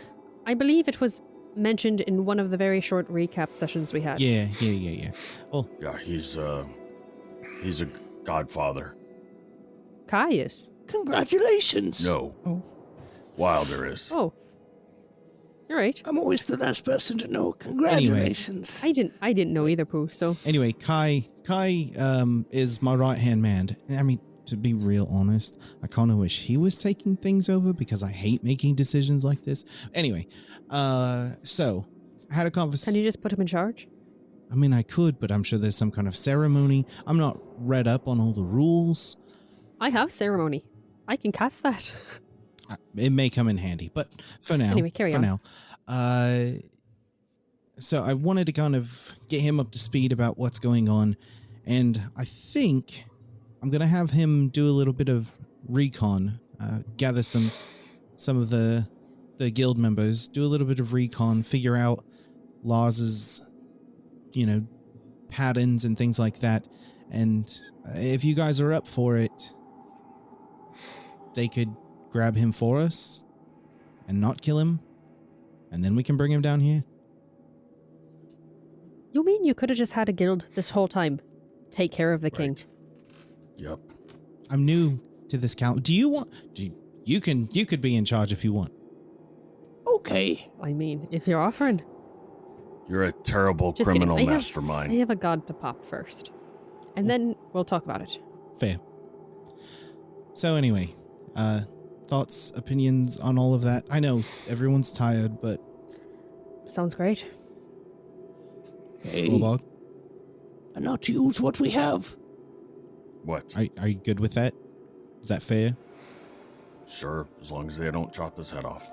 I believe it was mentioned in one of the very short recap sessions we had. Yeah. Well, Yeah, he's a godfather. Caius. Congratulations. No. Oh. Wilder is. Oh. You're right. I'm always the last person to know. Congratulations. I didn't know either, Pooh, so anyway, Kai is my right-hand man. I mean, to be real honest, I kind of wish he was taking things over because I hate making decisions like this. Anyway, so I had a conversation. can you just put him in charge? I mean, I could, but I'm sure there's some kind of ceremony. I'm not read up on all the rules. I have ceremony. I can cast that. It may come in handy, but for now, Anyway, carry on. So I wanted to kind of get him up to speed about what's going on, and I think I'm gonna have him do a little bit of recon, gather some of the guild members, do a little bit of recon, figure out Laz's, patterns and things like that. And if you guys are up for it, they could grab him for us and not kill him, and then we can bring him down here. You mean you could have just had a guild this whole time? Take care of the king. Yep. I'm new to this count. You could be in charge if you want. Okay. I mean, if you're offering. You're a terrible Just criminal kidding. I mastermind. have a god to pop first. And then we'll talk about it. Fair. So anyway, thoughts, opinions on all of that? I know everyone's tired, but Sounds great. Hey, Bulldog, and not to use what we have. What? are you good with that? Is that fair? Sure, as long as they don't chop his head off.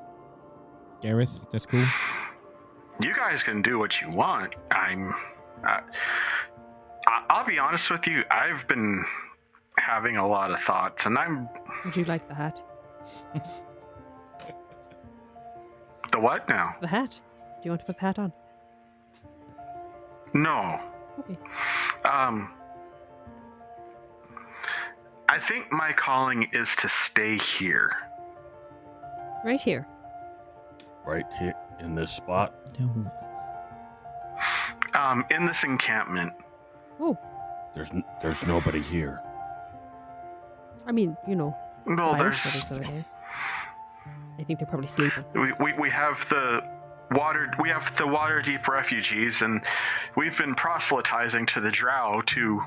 Gareth, that's cool. You guys can do what you want. I'll be honest with you. I've been having a lot of thoughts, and Would you like the hat? The what now? The hat. Do you want to put the hat on? No. Okay. I think my calling is to stay here. Right here. Right here in this spot. No. In this encampment. Oh, There's nobody here. I mean, Well, Bible there's. studies over there. I think they're probably sleeping. We have the water deep refugees, and we've been proselytizing to the Drow to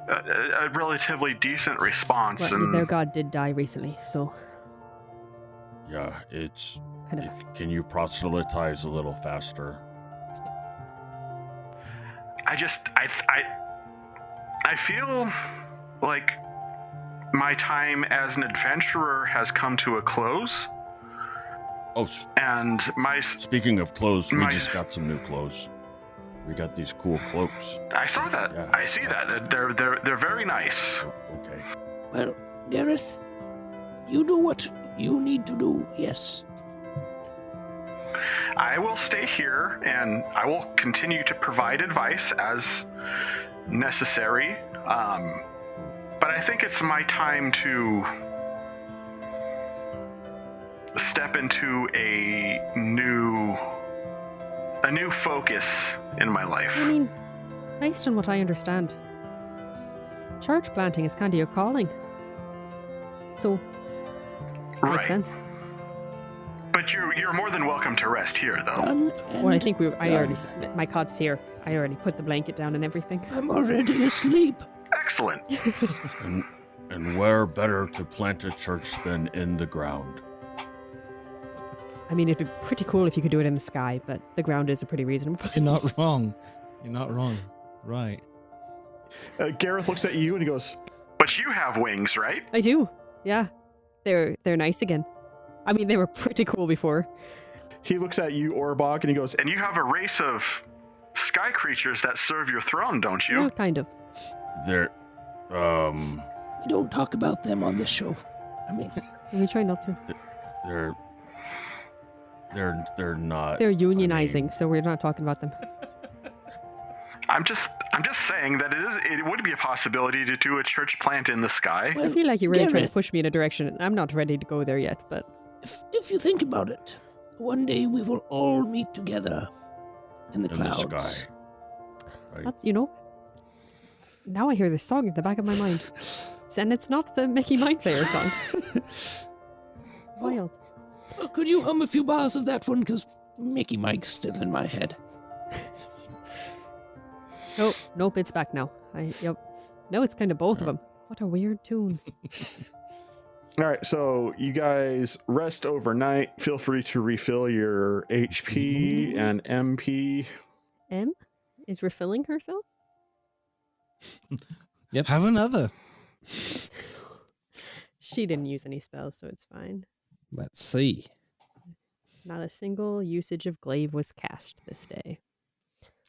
a relatively decent response. Well, And their god did die recently, so Yeah, it's. kind of. Can you proselytize a little faster? I feel like my time as an adventurer has come to a close, Oh, and speaking of clothes, we My- just got some new clothes. We got these cool cloaks. I saw that. Yeah. I see that. They're very nice. Oh, okay. Well, Gareth, you do what you need to do, yes. I will stay here, and I will continue to provide advice as necessary. But I think it's my time to step into a new focus in my life. I mean, based on what I understand, church planting is kind of your calling. So, Right. makes sense. But you're more than welcome to rest here, though. Done Well, I and think I done. already, my cot's here. I already put the blanket down and everything. I'm already asleep. Excellent. And where better to plant a church than in the ground? I mean, it'd be pretty cool if you could do it in the sky, but the ground is a pretty reasonable place. You're not wrong. You're not wrong. Right. Gareth looks at you and he goes, But you have wings, right? I do. Yeah. They're nice again. I mean, they were pretty cool before. he looks at you, Orbog, and he goes, And you have a race of sky creatures that serve your throne, don't you? Well, kind of. There, We don't talk about them on this show. I mean, We try not to. they're They're not. They're unionizing, so we're not talking about them. I'm just saying that it would be a possibility to do a church plant in the sky. I feel like you're really trying to Gareth, push me in a direction, and I'm not ready to go there yet, but if you think about it, one day we will all meet together in the In clouds. the sky. Right. that's, now I hear this song in the back of my mind. And it's not the Mickey Mind Player song. Wild. Could you hum a few bars of that one? Because Mickey Mike's still in my head. Nope, it's back now. No, it's kind of both of them. What a weird tune. All right, so you guys rest overnight. Feel free to refill your HP and MP. M is refilling herself? Yep. Have another. She didn't use any spells, so it's fine. Let's see. Not a single usage of glaive was cast this day.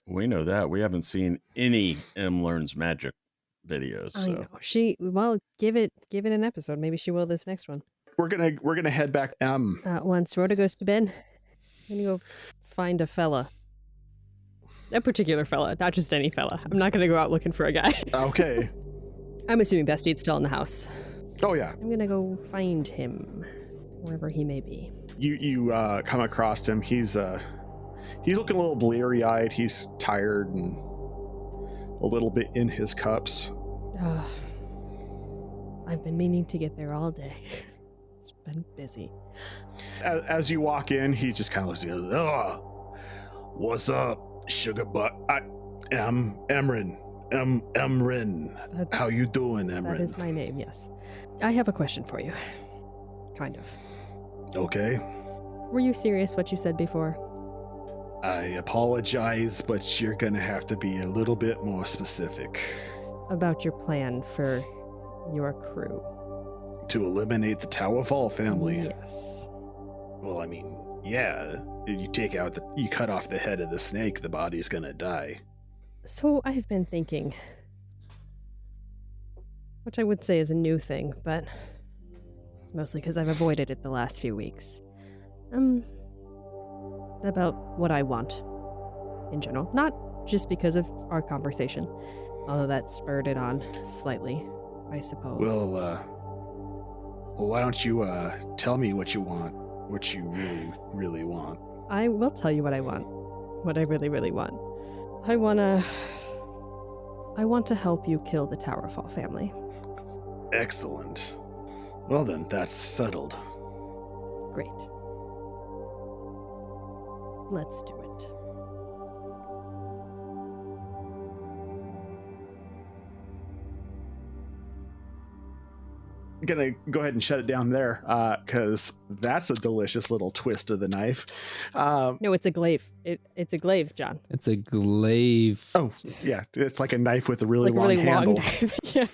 We know that. We haven't seen any M Learns Magic videos. So. I know. Give it an episode. Maybe she will this next one. We're gonna head back M. Once Rhoda goes to bed, I'm gonna go find a fella. A particular fella, not just any fella. I'm not gonna go out looking for a guy. Okay. I'm assuming Bastie's still in the house. Oh yeah. I'm gonna go find him, wherever he may be. You come across him. He's looking a little bleary-eyed. He's tired and a little bit in his cups. I've been meaning to get there all day. It's been busy. As you walk in, he just kind of looks at you and goes, "Oh, what's up, sugar butt? Emrin. Emrin. How you doing, Emrin?" That is my name, yes. I have a question for you. Kind of. Okay. Were you serious what you said before? I apologize, but you're gonna have to be a little bit more specific. About your plan for your crew. To eliminate the Towerfall family? Yes. Well, I mean, yeah. You you cut off the head of the snake, the body's gonna die. So I've been thinking, which I would say is a new thing, but it's mostly because I've avoided it the last few weeks. About what I want in general. Not just because of our conversation, although that spurred it on slightly, I suppose. Well, why don't you tell me what you want, what you really, really want. I will tell you what I want, what I really, really want. I want to help you kill the Towerfall family. Excellent. Well then, that's settled. Great. Let's do it. I'm gonna go ahead and shut it down there, because that's a delicious little twist of the knife. No, it's a glaive. It's a glaive, John. It's a glaive. Oh, yeah, it's like a knife with a really Like a long really handle. long knife. Yeah.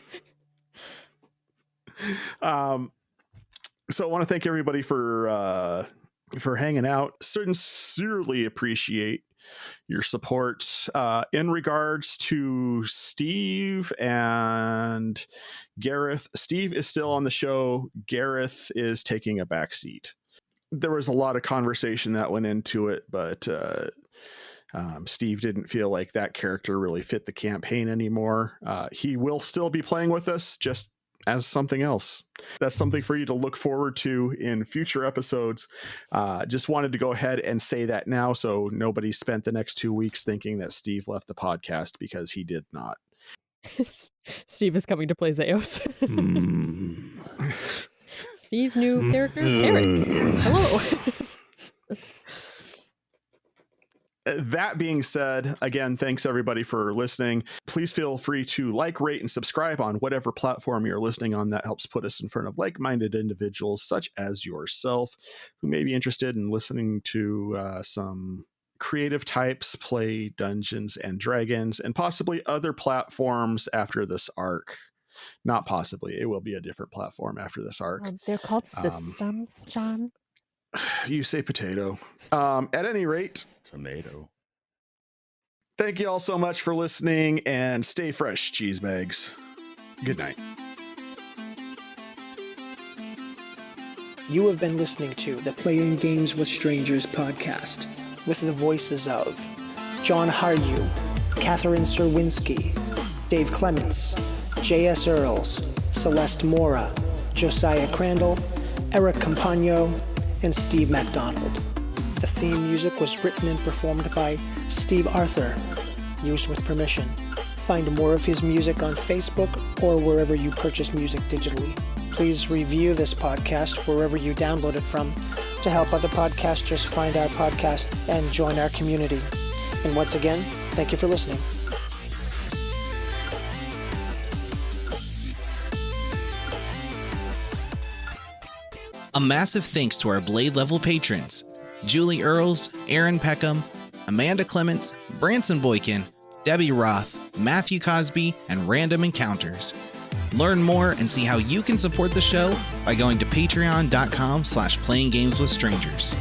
So I want to thank everybody for hanging out. Sincerely appreciate your support. In regards to Steve and Gareth, Steve is still on the show. Gareth is taking a back seat. There was a lot of conversation that went into it, but Steve didn't feel like that character really fit the campaign anymore. He will still be playing with us, just as something else. That's something for you to look forward to in future episodes. Just wanted to go ahead and say that now, so nobody spent the next 2 weeks thinking that Steve left the podcast, because he did not. Steve is coming to play Zeos. Steve's new character, Eric. Hello. That being said, again, thanks everybody for listening. Please feel free to like, rate, and subscribe on whatever platform you're listening on. That helps put us in front of like-minded individuals such as yourself who may be interested in listening to some creative types play Dungeons and Dragons and possibly other platforms after this arc. Not possibly. It will be a different platform after this arc. They're called systems, John. You say potato. At any rate, Tomato. thank you all so much for listening, and stay fresh, cheese bags. Good night. You have been listening to the Playing Games with Strangers podcast with the voices of John Haryu, Catherine Serwinski, Dave Clements, J.S. Earls, Celeste Mora, Josiah Crandall, Eric Campagno, and Steve MacDonald. The theme music was written and performed by Steve Arthur, used with permission. Find more of his music on Facebook or wherever you purchase music digitally. Please review this podcast wherever you download it from to help other podcasters find our podcast and join our community. And once again, thank you for listening. A massive thanks to our Blade level patrons, Julie Earls, Aaron Peckham, Amanda Clements, Branson Boykin, Debbie Roth, Matthew Cosby, and Random Encounters. Learn more and see how you can support the show by going to patreon.com/playinggameswithstrangers.